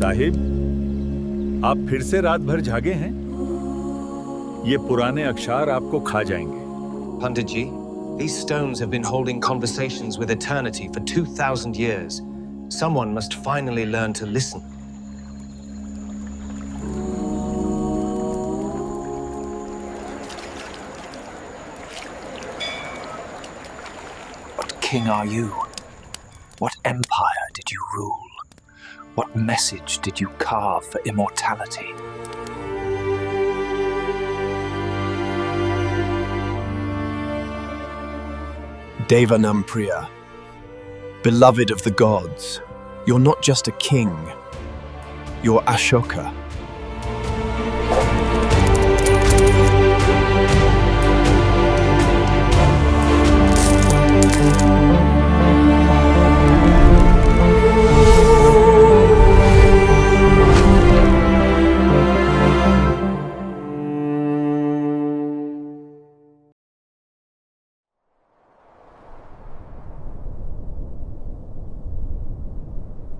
साहिब, आप फिर से रात भर जागे हैं? ये पुराने अक्षर आपको खा जाएंगे। Pandit ji, these stones have been holding conversations with eternity for 2,000 years. Someone must finally learn to listen. What king are you? What empire did you rule? What message did you carve for immortality? Devanampriya, beloved of the gods, you're not just a king, you're Ashoka.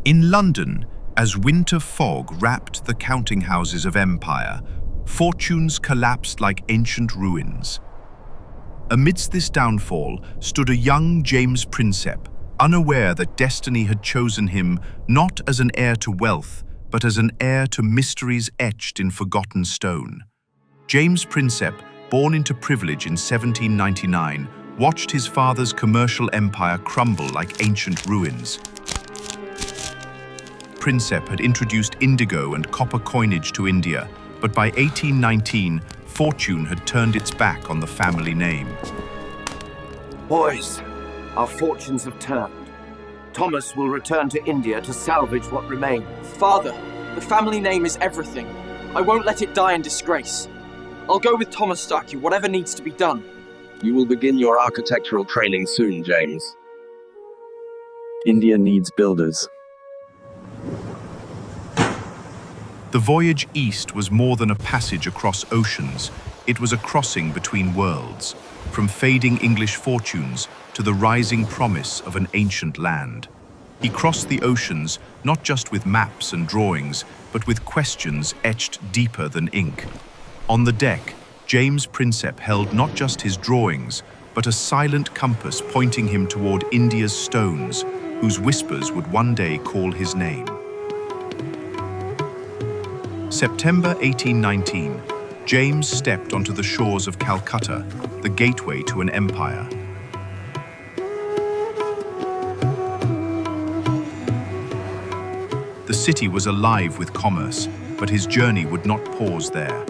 In London, as winter fog wrapped the counting houses of empire, fortunes collapsed like ancient ruins. Amidst this downfall stood a young James Prinsep, unaware that destiny had chosen him not as an heir to wealth, but as an heir to mysteries etched in forgotten stone. James Prinsep, born into privilege in 1799, watched his father's commercial empire crumble like ancient ruins. Prinsep had introduced indigo and copper coinage to India, but by 1819, fortune had turned its back on the family name. Boys, our fortunes have turned. Thomas will return to India to salvage what remains. Father, the family name is everything. I won't let it die in disgrace. I'll go with Thomas Starkey, whatever needs to be done. You will begin your architectural training soon, James. India needs builders. The voyage east was more than a passage across oceans. It was a crossing between worlds, from fading English fortunes to the rising promise of an ancient land. He crossed the oceans not just with maps and drawings, but with questions etched deeper than ink. On the deck, James Prinsep held not just his drawings, but a silent compass pointing him toward India's stones, whose whispers would one day call his name. September 1819, James stepped onto the shores of Calcutta, the gateway to an empire. The city was alive with commerce, but his journey would not pause there.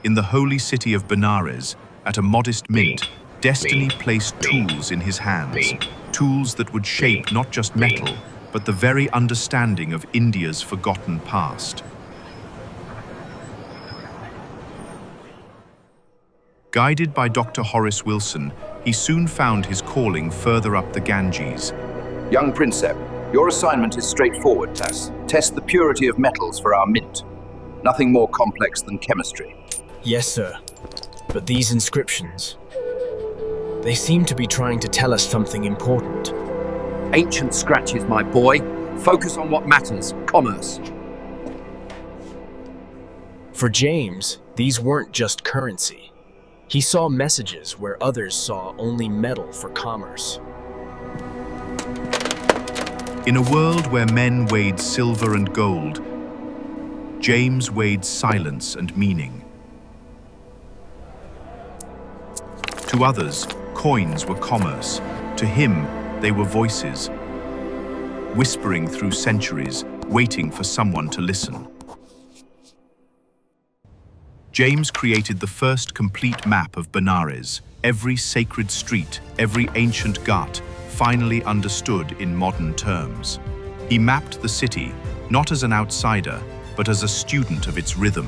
In the holy city of Benares, at a modest mint, destiny placed tools in his hands, tools that would shape not just metal, but the very understanding of India's forgotten past. Guided by Dr. Horace Wilson, he soon found his calling further up the Ganges. Young Prinsep, your assignment is straightforward, Tas. Test the purity of metals for our mint. Nothing more complex than chemistry. Yes, sir. But these inscriptions, they seem to be trying to tell us something important. Ancient scratches, my boy. Focus on what matters, commerce. For James, these weren't just currency. He saw messages where others saw only metal for commerce. In a world where men weighed silver and gold, James weighed silence and meaning. To others, coins were commerce. To him, they were voices, whispering through centuries, waiting for someone to listen. James created the first complete map of Benares. Every sacred street, every ancient ghat, finally understood in modern terms. He mapped the city, not as an outsider, but as a student of its rhythm.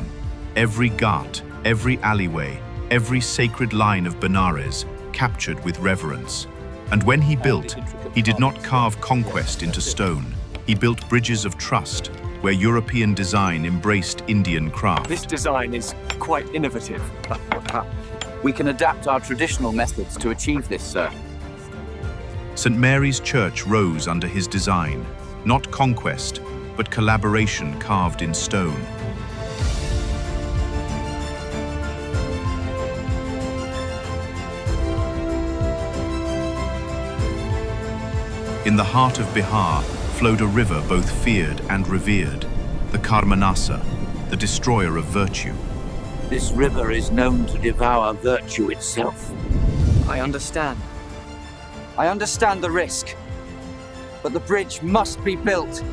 Every ghat, every alleyway, every sacred line of Benares captured with reverence. And when he built, he did not carve conquest into stone. He built bridges of trust, where European design embraced Indian craft. This design is quite innovative. We can adapt our traditional methods to achieve this, sir. St. Mary's Church rose under his design, not conquest, but collaboration carved in stone. In the heart of Bihar flowed a river both feared and revered, the Karmanasa, the destroyer of virtue. This river is known to devour virtue itself. I understand. I understand the risk. But the bridge must be built.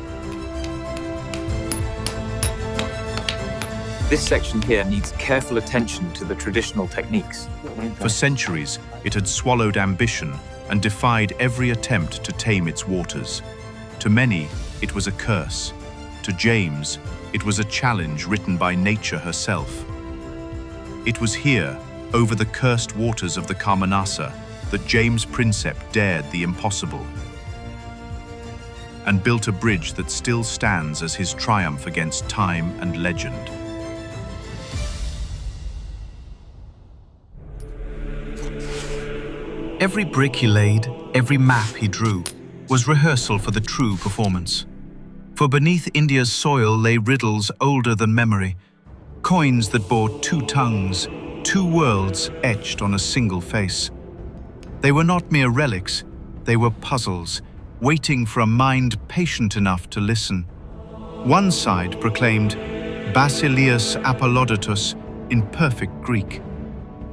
This section here needs careful attention to the traditional techniques. For centuries, it had swallowed ambition and defied every attempt to tame its waters. To many, it was a curse. To James, it was a challenge written by nature herself. It was here, over the cursed waters of the Karmanasa, that James Prinsep dared the impossible and built a bridge that still stands as his triumph against time and legend. Every brick he laid, every map he drew, was rehearsal for the true performance. For beneath India's soil lay riddles older than memory, coins that bore two tongues, two worlds etched on a single face. They were not mere relics, they were puzzles, waiting for a mind patient enough to listen. One side proclaimed Basileus Apollodotus in perfect Greek.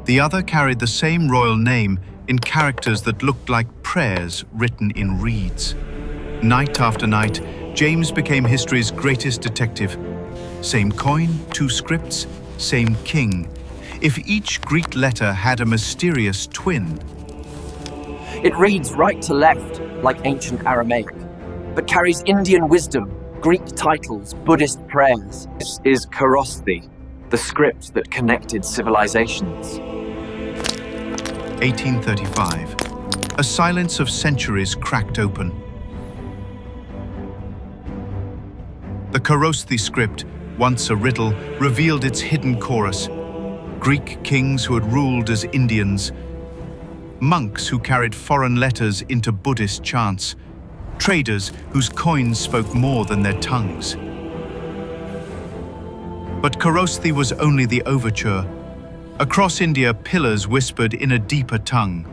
The other carried the same royal name in characters that looked like prayers written in reeds. Night after night, James became history's greatest detective. Same coin, two scripts, same king. If each Greek letter had a mysterious twin. It reads right to left, like ancient Aramaic, but carries Indian wisdom, Greek titles, Buddhist prayers. This is Kharosthi, the script that connected civilizations. 1835. A silence of centuries cracked open. The Kharosthi script, once a riddle, revealed its hidden chorus. Greek kings who had ruled as Indians, monks who carried foreign letters into Buddhist chants, traders whose coins spoke more than their tongues. But Kharosthi was only the overture. Across India, pillars whispered in a deeper tongue.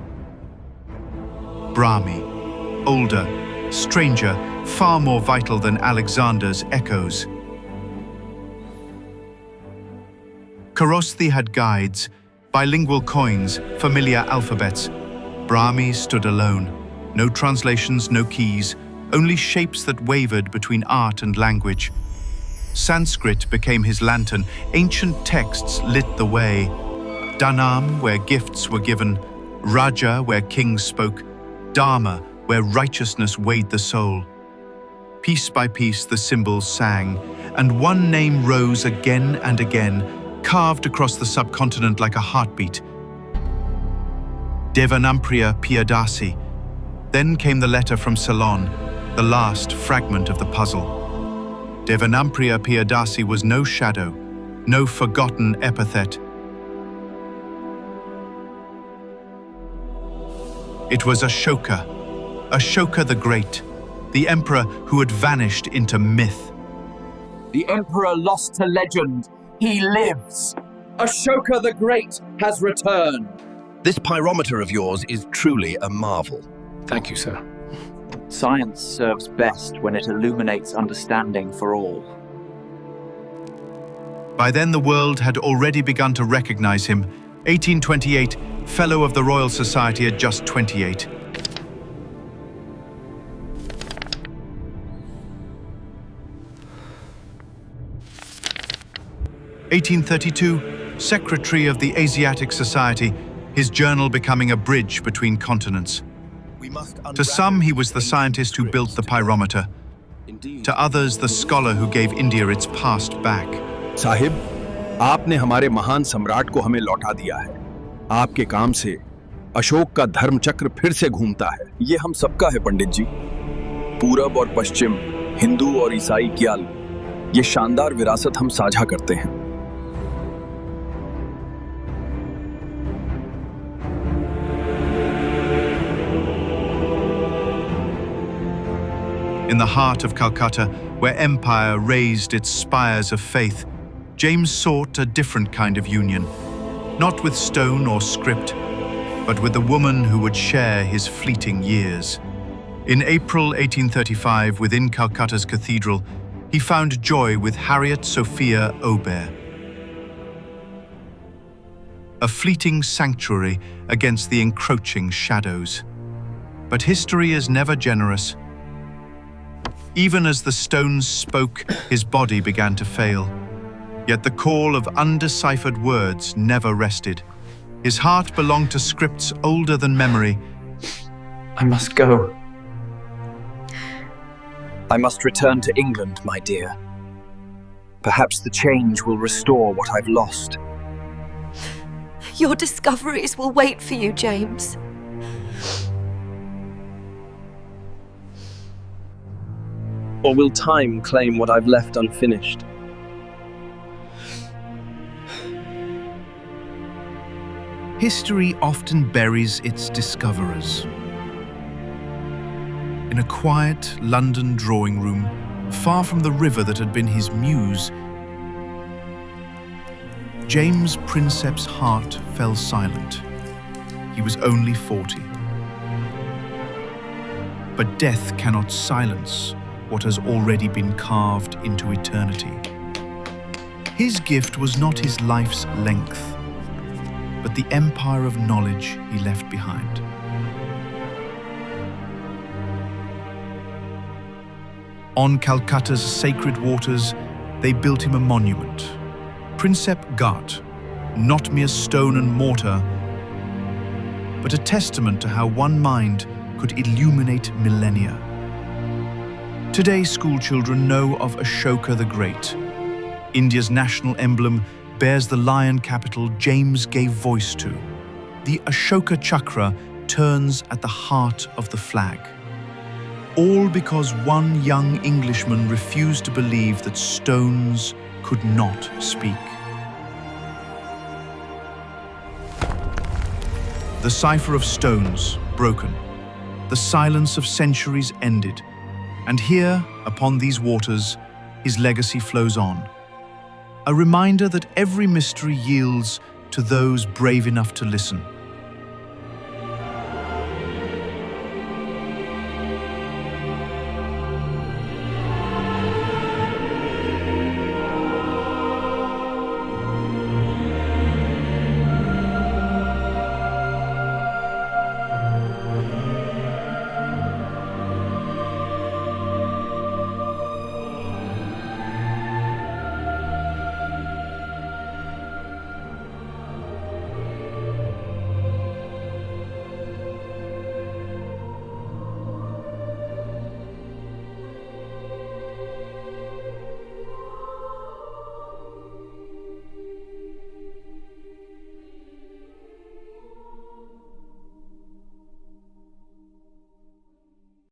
Brahmi, older, stranger, far more vital than Alexander's echoes. Kharosthi had guides, bilingual coins, familiar alphabets. Brahmi stood alone. No translations, no keys, only shapes that wavered between art and language. Sanskrit became his lantern. Ancient texts lit the way. Dhanam, where gifts were given. Raja, where kings spoke. Dharma, where righteousness weighed the soul. Piece by piece the symbols sang, and one name rose again and again, carved across the subcontinent like a heartbeat. Devanampriya Piyadasi. Then came the letter from Ceylon, the last fragment of the puzzle. Devanampriya Piyadasi was no shadow, no forgotten epithet. It was Ashoka the Great, the emperor who had vanished into myth. The emperor lost to legend. He lives. Ashoka the Great has returned. This pyrometer of yours is truly a marvel. Thank you, sir. Science serves best when it illuminates understanding for all. By then the world had already begun to recognize him. 1828, Fellow of the Royal Society at just 28. (1832), Secretary of the Asiatic Society, his journal becoming a bridge between continents. To some, he was the scientist who built the pyrometer. To others, the scholar who gave India its past back. Sahib, आपने हमारे महान सम्राट को हमें लौटा दिया है. आपके काम से अशोक का धर्म चक्र फिर से घूमता है। ये हम सबका है पंडित जी। पूरब और पश्चिम, हिंदू और ईसाई क्याल, ये शानदार विरासत हम साझा करते हैं। In the heart of Calcutta, where empire raised its spires of faith, James sought a different kind of union, not with stone or script, but with a woman who would share his fleeting years. In April 1835, within Calcutta's cathedral, he found joy with Harriet Sophia Aubert. A fleeting sanctuary against the encroaching shadows. But history is never generous. Even as the stones spoke, his body began to fail. Yet the call of undeciphered words never rested. His heart belonged to scripts older than memory. I must go. I must return to England, my dear. Perhaps the change will restore what I've lost. Your discoveries will wait for you, James. Or will time claim what I've left unfinished? History often buries its discoverers. In a quiet London drawing room, far from the river that had been his muse, James Prinsep's heart fell silent. He was only 40. But death cannot silence what has already been carved into eternity. His gift was not his life's length, but the empire of knowledge he left behind. On Calcutta's sacred waters, they built him a monument, Prinsep Ghat, not mere stone and mortar, but a testament to how one mind could illuminate millennia. Today, schoolchildren know of Ashoka the Great. India's national emblem bears the lion capital James gave voice to. The Ashoka Chakra turns at the heart of the flag. All because one young Englishman refused to believe that stones could not speak. The cipher of stones broken, the silence of centuries ended, and here, upon these waters, his legacy flows on. A reminder that every mystery yields to those brave enough to listen.